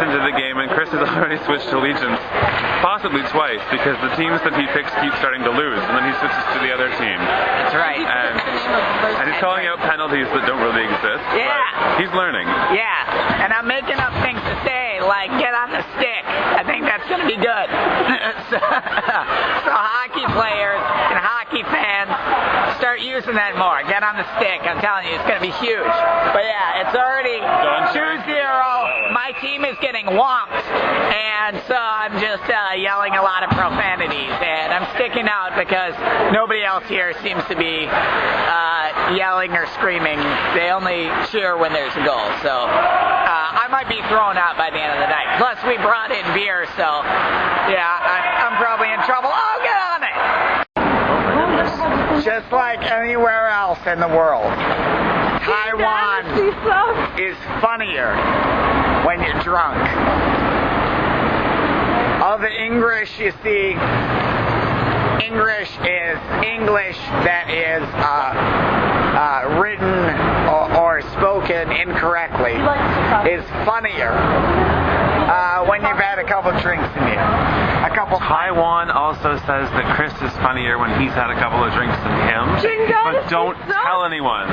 into the game, and Kris has already switched allegiance, possibly twice, because the teams that he picks keep starting to lose, and then he switches to the other team. That's right. And he's calling out penalties that don't really exist. Yeah. But he's learning. Yeah, and I'm making up things to say, like get on the stick. I think that's going to be good. so hockey players and hockey fans, start using that more. Get on the stick. I'm telling you, it's going to be huge. But yeah, it's already 2-0. My team is getting whomped, and so I'm just yelling a lot of profanities, and I'm sticking out because nobody else here seems to be yelling or screaming. They only cheer when there's a goal. So I might be thrown out by the end of the night. Plus, we brought in beer, so yeah, I'm probably in trouble. Oh, get on it! Just like anywhere else in the world, Taiwan is funnier when you're drunk. All the English you see, English is English that is written or spoken incorrectly, is funnier when you've had a couple drinks in you. Taiwan also says that Kris is funnier when he's had a couple of drinks than him, but don't tell anyone.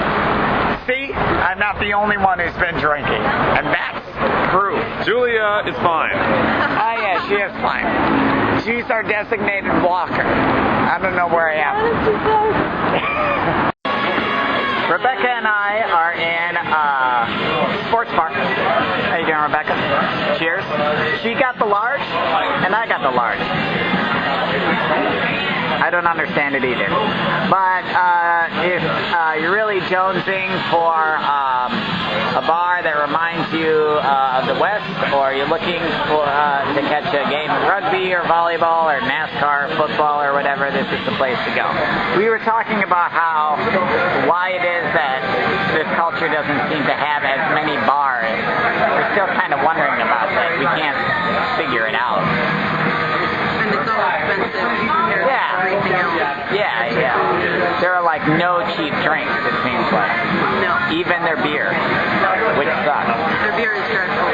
See, I'm not the only one who's been drinking, and that's proof. Julia is fine. Oh yeah, she is fine. She's our designated walker. I don't know where I am. Rebecca and I are in a sports bar. How you doing, Rebecca? Cheers. She got the large, and I got the large. I don't understand it either. But if you're really jonesing for a bar that reminds you of the West, or you're looking for to catch a game of rugby or volleyball or NASCAR, football or whatever, this is the place to go. We were talking about why it is that this culture doesn't seem to have as many bars. We're still kind of wondering about that. We can't figure it out. And it's all expensive compared to everything else. Yeah. There are like no cheap drinks, it seems like. No. Even their beer, which sucks. Their beer is dreadful.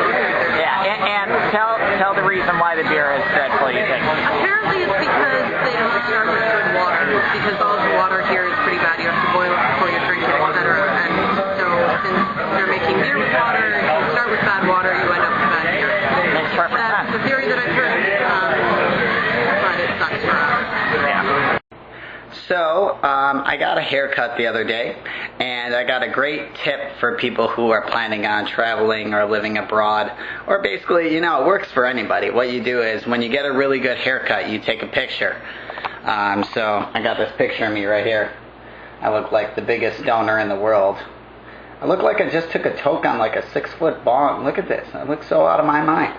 Yeah, and tell the reason why the beer is dreadful, you think. Apparently it's because they don't start with good water, because all of the water here is pretty bad. You have to boil it before you drink it, etc. And so since they're making beer with water, if you start with bad water, you end up with bad beer. Makes perfect sense. That's the theory that I've heard. But it sucks for us. Yeah. So, I got a haircut the other day, and I got a great tip for people who are planning on traveling or living abroad, or basically, it works for anybody. What you do is, when you get a really good haircut, you take a picture. So, I got this picture of me right here. I look like the biggest donor in the world. I look like I just took a toke on like a 6-foot bong. Look at this. I look so out of my mind.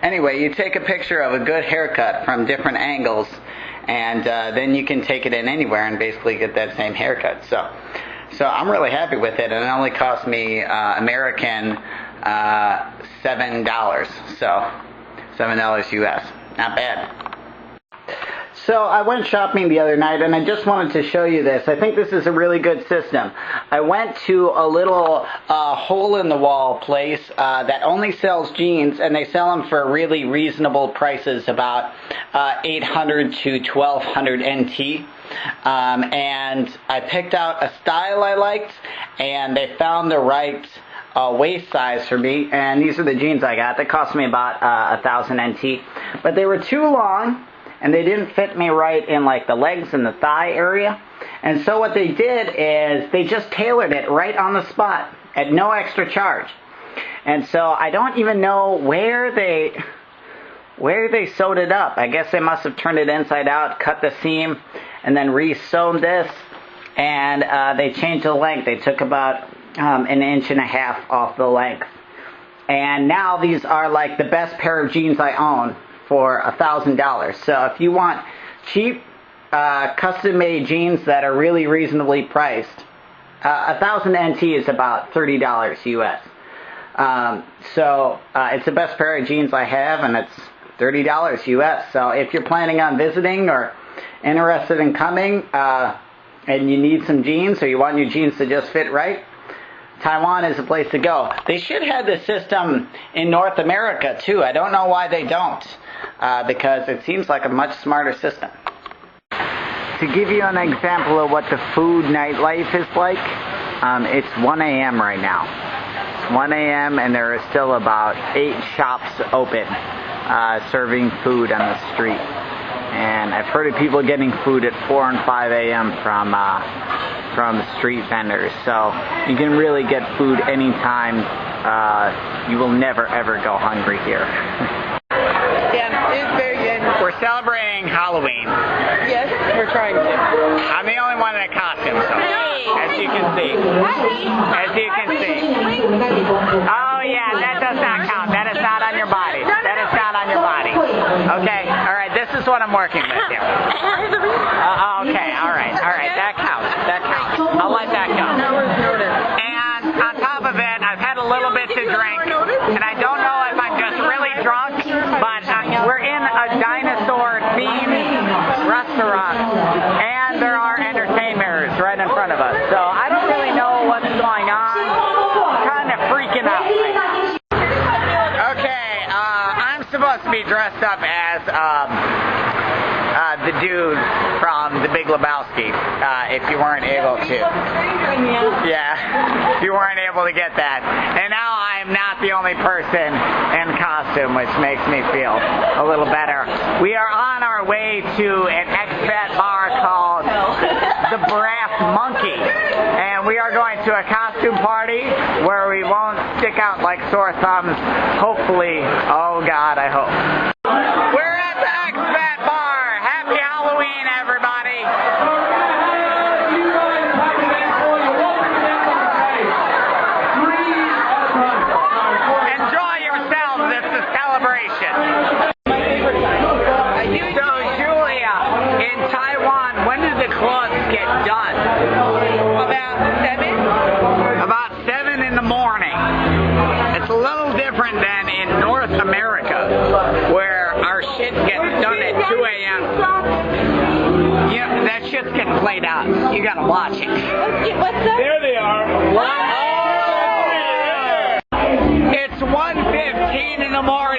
Anyway, you take a picture of a good haircut from different angles, and then you can take it in anywhere and basically get that same haircut. So I'm really happy with it, and it only cost me American $7. So $7 US. Not bad. So I went shopping the other night, and I just wanted to show you this. I think this is a really good system. I went to a little hole-in-the-wall place that only sells jeans, and they sell them for really reasonable prices, about 800 to 1200 NT. And I picked out a style I liked, and they found the right waist size for me, and these are the jeans I got. They cost me about 1000 NT, but they were too long, and they didn't fit me right in like the legs and the thigh area. And so what they did is they just tailored it right on the spot at no extra charge. And so I don't even know where they sewed it up. I guess they must have turned it inside out, cut the seam, and then re-sewn this. And they changed the length. They took about an inch and a half off the length. And now these are like the best pair of jeans I own for $1,000. So if you want cheap, custom-made jeans that are really reasonably priced, 1,000 NT is about $30 US. So it's the best pair of jeans I have, and it's $30 US. So if you're planning on visiting or interested in coming, and you need some jeans, or you want your jeans to just fit right, Taiwan is a place to go. They should have this system in North America too. I don't know why they don't, because it seems like a much smarter system. To give you an example of what the food nightlife is like, it's 1 a.m. right now. It's 1 a.m. and there are still about 8 shops open serving food on the street. And I've heard of people getting food at 4 and 5 a.m. from street vendors. So you can really get food anytime. You will never ever go hungry here. Yeah, it's very good. We're celebrating Halloween. Yes, we're trying to. I'm the only one in a costume, so as you can see. As you can see. Oh yeah, that does not count. That is not on your body. That is not on your body. Okay, alright, this is what I'm working with here. Okay, alright, that counts. That counts. I'll let that go. And on top of it, I've had a little bit to drink, and I don't know if I'm just really drunk, but we're in a dinosaur-themed restaurant, and there are entertainers right in front of us. So I don't really know what's going on. I'm kind of freaking out right now. Okay, I'm supposed to be dressed up as the dude from The Big Lebowski, if you weren't able to. Yeah, if you weren't able to get that. And now I'm not the only person in costume, which makes me feel a little better. We are on our way to an expat bar called The Brass Monkey. And we are going to a costume party where we won't stick out like sore thumbs. Hopefully. Oh God, I hope. We're at the expat bar. Happy Halloween, everybody. Enjoy yourselves. It's a celebration. So, Julia, in Taiwan, when do the clubs get done? About 7? About 7 in the morning. It's a little different than in North America, where our shit gets done at 2 a.m. Yeah, that shit's getting played out. You gotta watch it. What's that? There they are. It's 1:15 in the morning.